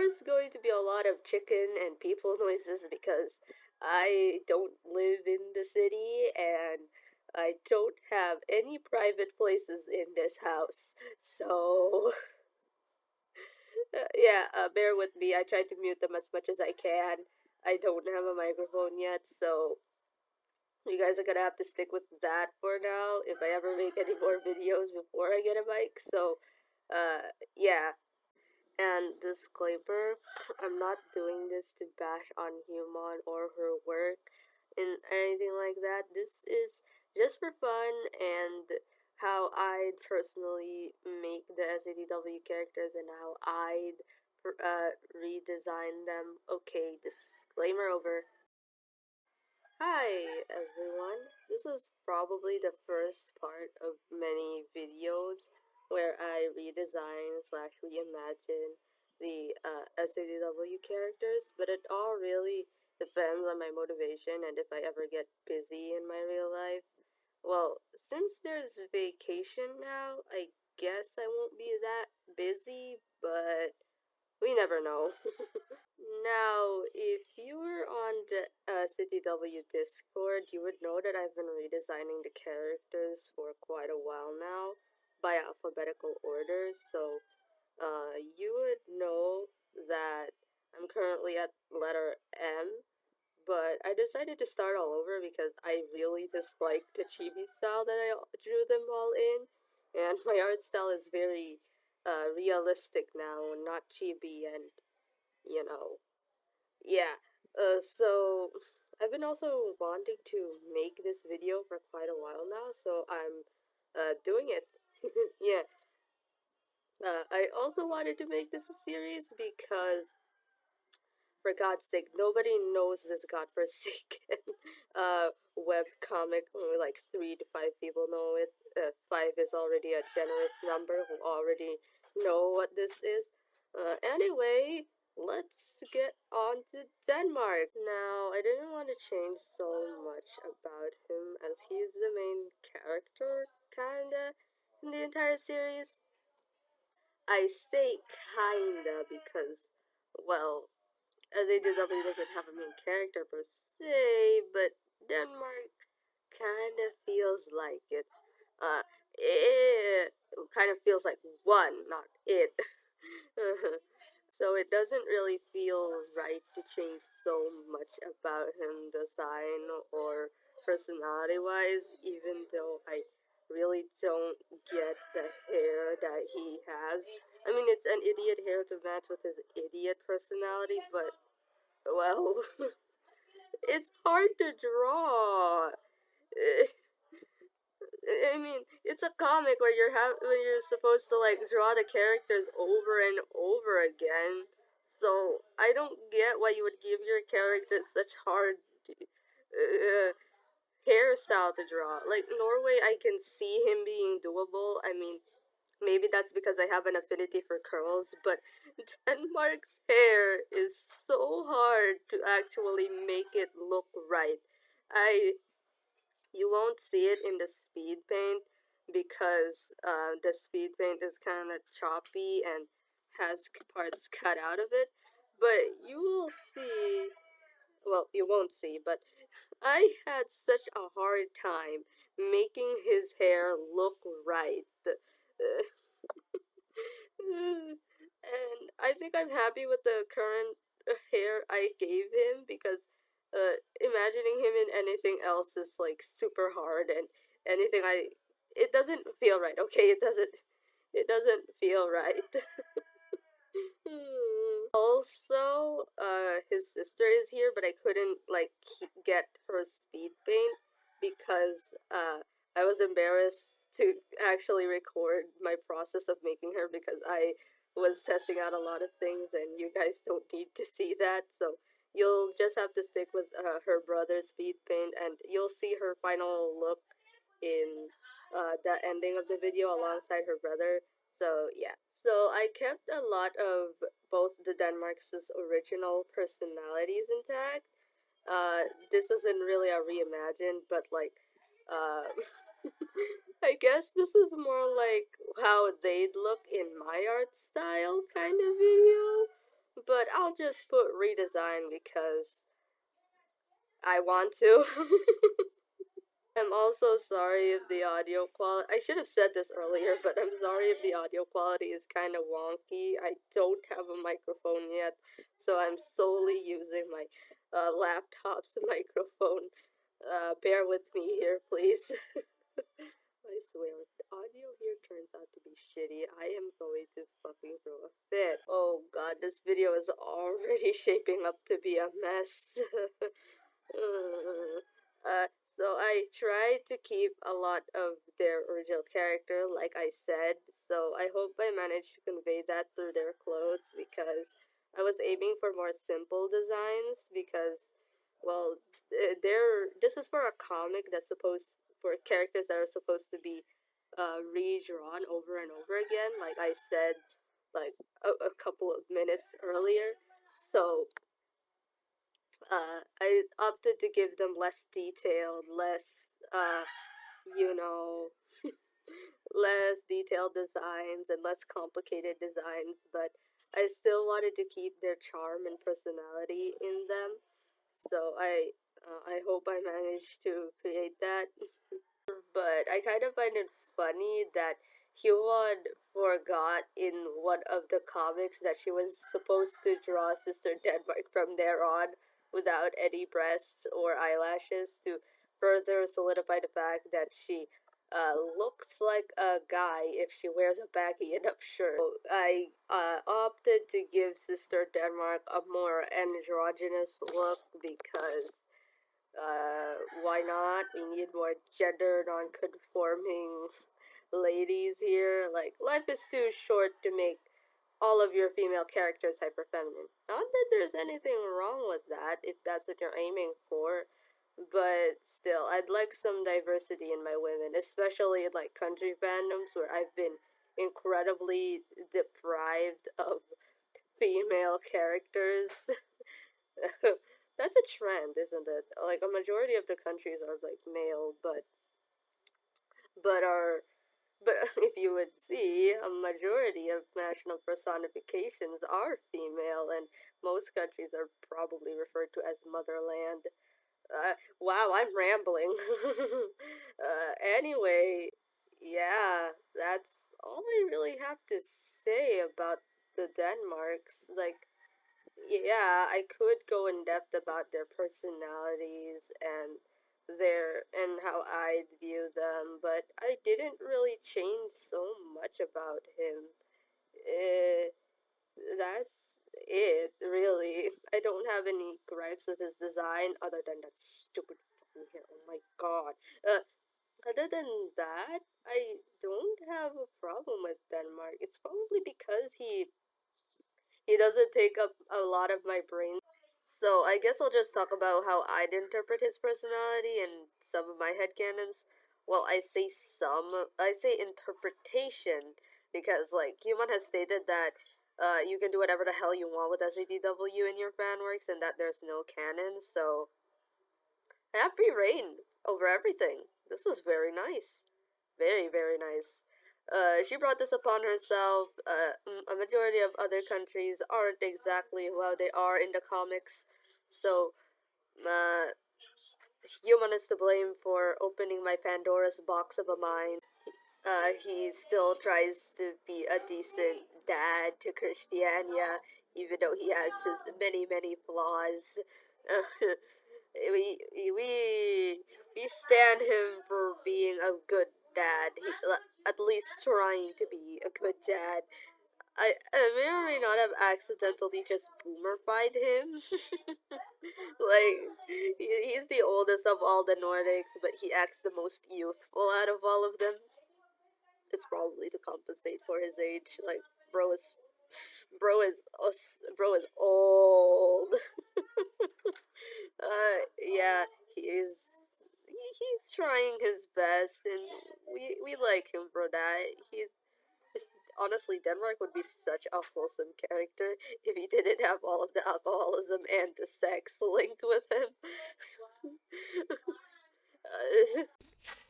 there's going to be a lot of chicken and people noises because I don't live in the city and I don't have any private places in this house. So, yeah, bear with me. I try to mute them as much as I can. I don't have a microphone yet, so you guys are gonna have to stick with that for now if I ever make any more videos before I get a mic. So, yeah. And disclaimer, I'm not doing this to bash on Human or her work and anything like that. This is just for fun and how I'd personally make the SatW characters and how I'd redesign them. Okay, disclaimer over. Hi everyone. This is probably the first part of many videos where I redesign slash reimagine the SADW characters, but it all really depends on my motivation and if I ever get busy in my real life. Well, since there's vacation now, I guess I won't be that busy, but we never know. Now, if you were on the CTW Discord, you would know that I've been redesigning the characters for quite a while now by alphabetical order, so you would know that I'm currently at letter M, but I decided to start all over because I really dislike the chibi style that I drew them all in, and my art style is very realistic now, not chibi, and you know, yeah, so I've been also wanting to make this video for quite a while now, so I'm doing it. Yeah, I also wanted to make this a series because, for God's sake, nobody knows this godforsaken web comic. Only like 3 to 5 people know it. 5 is already a generous number who already know what this is. Anyway, let's get on to Denmark. Now, I didn't want to change so much about him as he's the main character, kinda, in the entire series. I say kinda because, well, AZW doesn't have a main character per se, but Denmark kind of feels like it. It kind of feels like one, not it. So it doesn't really feel right to change so much about him design or personality wise, even though I really don't get the hair that he has. I mean, it's an idiot hair to match with his idiot personality, but well, it's hard to draw. I mean, it's a comic where where you're supposed to like draw the characters over and over again. So I don't get why you would give your characters such hard hairstyle to draw. Like Norway, I can see him being doable. I mean, maybe that's because I have an affinity for curls, but Denmark's hair is so hard to actually make it look right. I You won't see it in the speed paint because the speed paint is kind of choppy and has parts cut out of it, but you will see. Well, you won't see, but I had such a hard time making his hair look right. And I think I'm happy with the current hair I gave him because imagining him in anything else is like super hard and anything I it doesn't feel right. Okay, it doesn't feel right. Also, his sister is here, but I couldn't like get her speed paint because I was embarrassed to actually record my process of making her because I was testing out a lot of things, and you guys don't need to see that. So you'll just have to stick with her brother's speed paint, and you'll see her final look in the ending of the video alongside her brother. So yeah. So I kept a lot of both the Denmark's original personalities intact. This isn't really a reimagine, but like, uh, I guess this is more like how they'd look in my art style kind of video. But I'll just put redesign because I want to. I'm also sorry if the audio quality. I should have said this earlier, but I'm sorry if the audio quality is kind of wonky. I don't have a microphone yet, so I'm solely using my laptop's microphone. Bear with me here, please. I swear, if the audio here turns out to be shitty, I am going to fucking throw a fit. Oh god, this video is already shaping up to be a mess. Uh, so I tried to keep a lot of their original character, like I said, so I hope I managed to convey that through their clothes because I was aiming for more simple designs because, well, this is for a comic that's supposed for characters that are supposed to be redrawn over and over again, like I said, like a couple of minutes earlier. So I opted to give them less detailed, you know, less detailed designs and less complicated designs, but I still wanted to keep their charm and personality in them. So I hope I managed to create that. But I kind of find it funny that Hyewon forgot in one of the comics that she was supposed to draw Sister Denmark from there on without any breasts or eyelashes to further solidify the fact that she looks like a guy if she wears a baggy enough shirt. So I opted to give Sister Denmark a more androgynous look because why not? We need more gender non-conforming ladies here. Like, life is too short to make all of your female characters hyper feminine. Not that there's anything wrong with that if that's what you're aiming for, but still, I'd like some diversity in my women, especially in like country fandoms where I've been incredibly deprived of female characters. That's a trend, isn't it? Like a majority of the countries are like male, but are but if you would see, a majority of national personifications are female, and most countries are probably referred to as motherland. Wow, I'm rambling. Anyway, yeah, that's all I really have to say about the Denmarks. Like, yeah, I could go in depth about their personalities and how I'd view them, but I didn't really change so much about him. Eh, that's it, really. I don't have any gripes with his design other than that stupid fucking hair. Oh my god. Other than that, I don't have a problem with Denmark. It's probably because he doesn't take up a lot of my brain. So I guess I'll just talk about how I'd interpret his personality and some of my headcanons. Well, I say interpretation because like Human has stated that you can do whatever the hell you want with SatW in your fan works and that there's no canon, so I have free reign over everything. This is very nice. Very, very nice. She brought this upon herself. A majority of other countries aren't exactly how they are in the comics, so uh, Human is to blame for opening my Pandora's box of a mind. He still tries to be a decent dad to Christiania, even though he has many, many flaws. we we stand him for being a good dad. He at least trying to be a good dad. I may or may not have accidentally just boomerfied him. Like he's the oldest of all the Nordics, but he acts the most youthful out of all of them. It's probably to compensate for his age. Like bro is bro is bro is old. Yeah, he's trying his best, and we like him for that. He's honestly, Denmark would be such a wholesome character if he didn't have all of the alcoholism and the sex linked with him.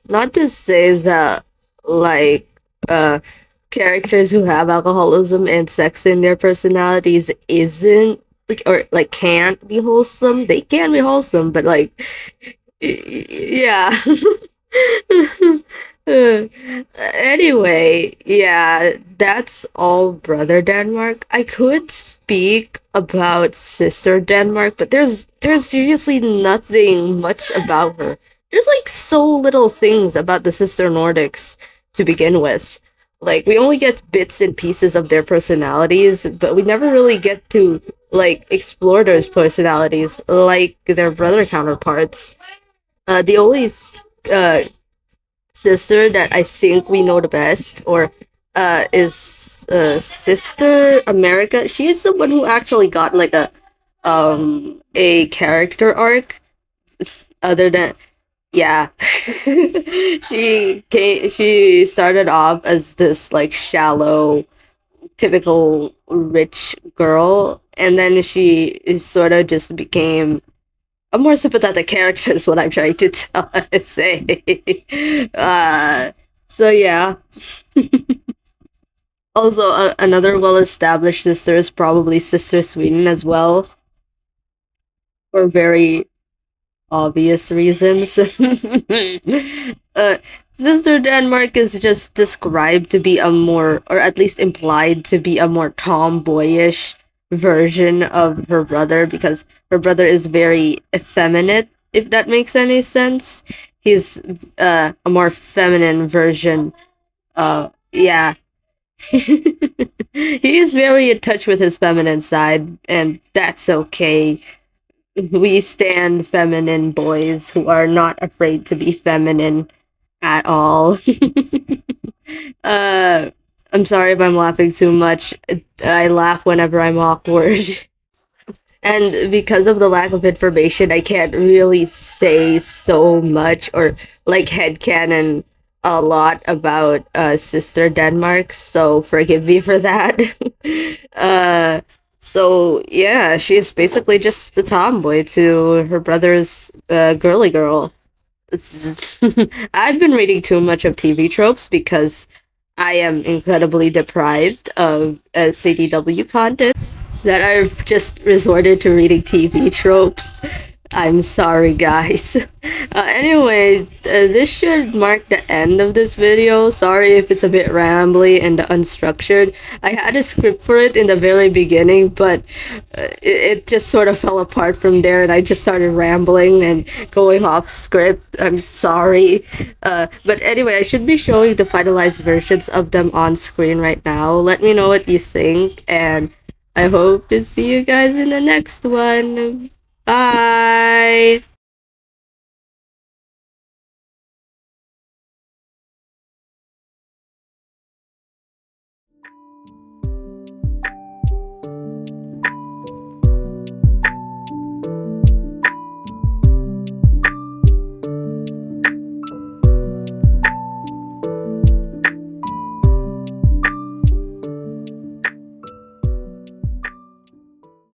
Not to say that, like, characters who have alcoholism and sex in their personalities isn't like, or like can't be wholesome. They can be wholesome, but like yeah. Uh, anyway, yeah, that's all Brother Denmark. I could speak about Sister Denmark, but there's seriously nothing much about her. There's like so little things about the Sister Nordics to begin with. Like we only get bits and pieces of their personalities, but we never really get to like explore those personalities like their brother counterparts. The only uh, sister that I think we know the best, or is Sister America. She's the one who actually got like a character arc. Other than yeah, she started off as this like shallow, typical rich girl, and then she sort of just became a more sympathetic character is what I'm trying to say. Uh, so yeah. Also, another well-established sister is probably Sister Sweden as well, for very obvious reasons. uh, Sister Denmark is just described to be a more, or at least implied to be a more tomboyish version of her brother because her brother is very effeminate, if that makes any sense. He's a more feminine version. Yeah. He is very in touch with his feminine side, and that's okay. We stand feminine boys who are not afraid to be feminine at all. uh, I'm sorry if I'm laughing too much. I laugh whenever I'm awkward. And because of the lack of information, I can't really say so much or like headcanon a lot about Sister Denmark, so forgive me for that. uh, so yeah, she's basically just the tomboy to her brother's girly girl. I've been reading too much of TV tropes because I am incredibly deprived of SatW content that I've just resorted to reading TV tropes. I'm sorry, guys. Anyway, this should mark the end of this video. Sorry if it's a bit rambly and unstructured. I had a script for it in the very beginning, but it just sort of fell apart from there, and I just started rambling and going off script. I'm sorry. But anyway, I should be showing the finalized versions of them on screen right now. Let me know what you think, and I hope to see you guys in the next one. Bye!